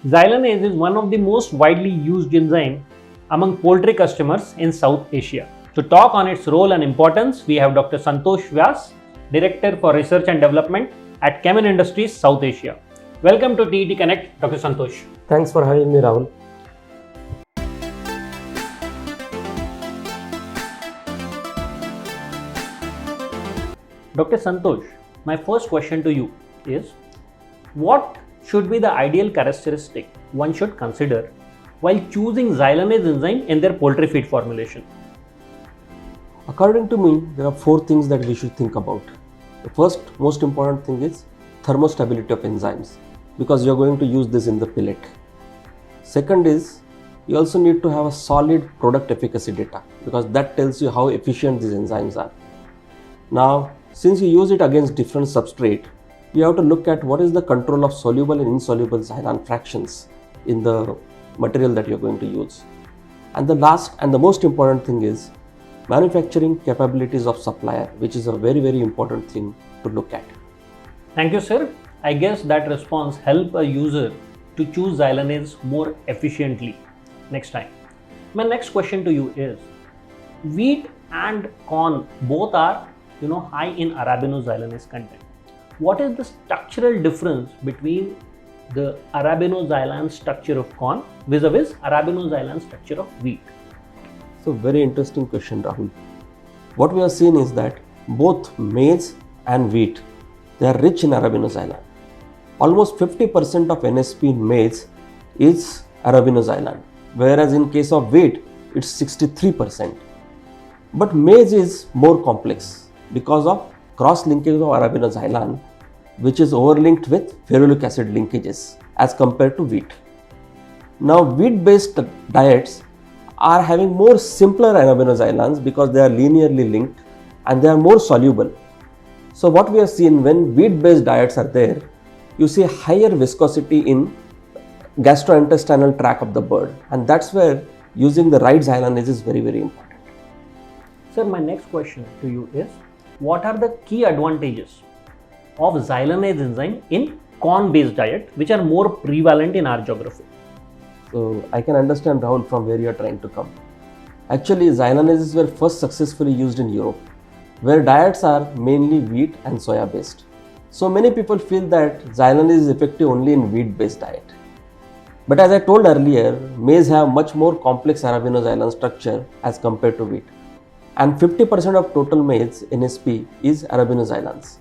Xylanase is one of the most widely used enzyme among poultry customers in South Asia. To talk on its role and importance, we have Dr. Santosh Vyas, Director for Research and Development at Kemin Industries, South Asia. Welcome to TET Connect, Dr. Santosh. Thanks for having me, Rahul. Dr. Santosh, my first question to you is, what should be the ideal characteristic one should consider while choosing Xylanase enzyme in their poultry feed formulation? According to me, there are 4 things that we should think about. The first most important thing is thermostability of enzymes, because you are going to use this in the pellet. Second is, you also need to have a solid product efficacy data, because that tells you how efficient these enzymes are. Now, since you use it against different substrate, you have to look at what is the control of soluble and insoluble xylan fractions in the material that you are going to use. And the last and the most important thing is manufacturing capabilities of supplier, which is a very, very important thing to look at. Thank you, sir. I guess that response help a user to choose Xylanase more efficiently next time. My next question to you is, wheat and corn both are high in arabinoxylanase content. What is the structural difference between the arabinoxylan structure of corn vis-a-vis arabinoxylan structure of wheat? So very interesting question, Rahul. What we have seen is that both maize and wheat, they are rich in arabinoxylan. Almost 50% of NSP in maize is arabinoxylan, whereas in case of wheat, it's 63%. But maize is more complex because of cross linkage of arabinoxylan, which is overlinked with ferulic acid linkages as compared to wheat. Now, wheat-based diets are having more simpler arabinoxylans because they are linearly linked and they are more soluble. So what we have seen when wheat-based diets are there, you see higher viscosity in gastrointestinal tract of the bird, and that's where using the right xylanase is very, very important. Sir, my next question to you is, what are the key advantages of Xylanase enzyme in corn-based diet, which are more prevalent in our geography? So I can understand, Rahul, from where you are trying to come. Actually, xylanases were first successfully used in Europe, where diets are mainly wheat and soya based. So many people feel that xylanase is effective only in wheat based diet. But as I told earlier, maize have much more complex arabinoxylan structure as compared to wheat. And 50% of total maize NSP is arabinoxylans.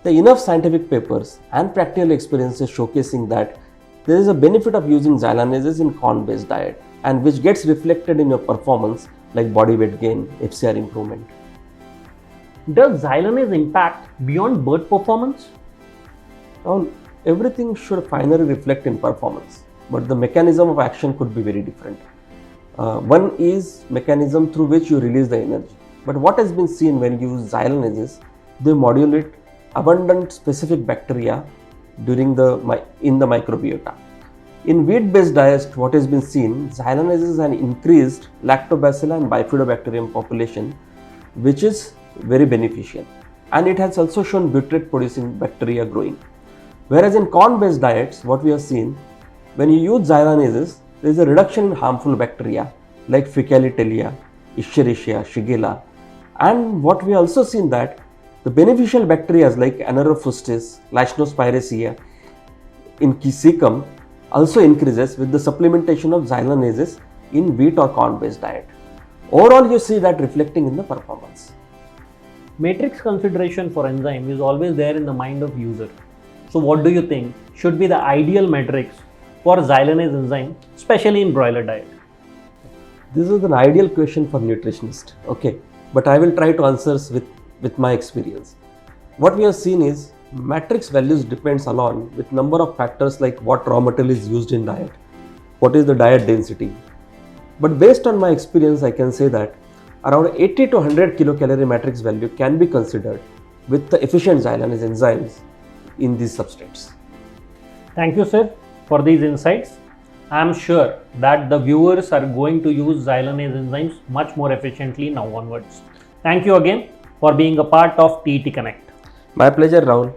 There are enough scientific papers and practical experiences showcasing that there is a benefit of using xylanases in corn-based diet, and which gets reflected in your performance like body weight gain, FCR improvement. Does Xylanase impact beyond bird performance? Now, everything should finally reflect in performance, but the mechanism of action could be very different. One is mechanism through which you release the energy. But what has been seen when you use xylanases, they modulate abundant specific bacteria in the microbiota. In wheat-based diets, what has been seen, xylanases has an increased lactobacilli and bifidobacterium population, which is very beneficial. And it has also shown butyrate-producing bacteria growing. Whereas in corn-based diets, what we have seen, when you use xylanases, there is a reduction in harmful bacteria like Fecaliteria, Escherichia, Shigella, and what we also seen that the beneficial bacteria like Anaerophustis, Lichenospiraceae in Caecum also increases with the supplementation of xylanases in wheat or corn-based diet. Overall, you see that reflecting in the performance. Matrix consideration for enzyme is always there in the mind of user. So what do you think should be the ideal matrix for Xylanase enzyme, especially in broiler diet? This is an ideal question for nutritionist, okay, but I will try to answer with my experience. What we have seen is matrix values depends along with number of factors like what raw material is used in diet, what is the diet density. But based on my experience, I can say that around 80 to 100 kilocalorie matrix value can be considered with the efficient Xylanase enzymes in these substrates. Thank you, sir, for these insights. I am sure that the viewers are going to use Xylanase enzymes much more efficiently now onwards. Thank you again for being a part of TET Connect. My pleasure, Rahul.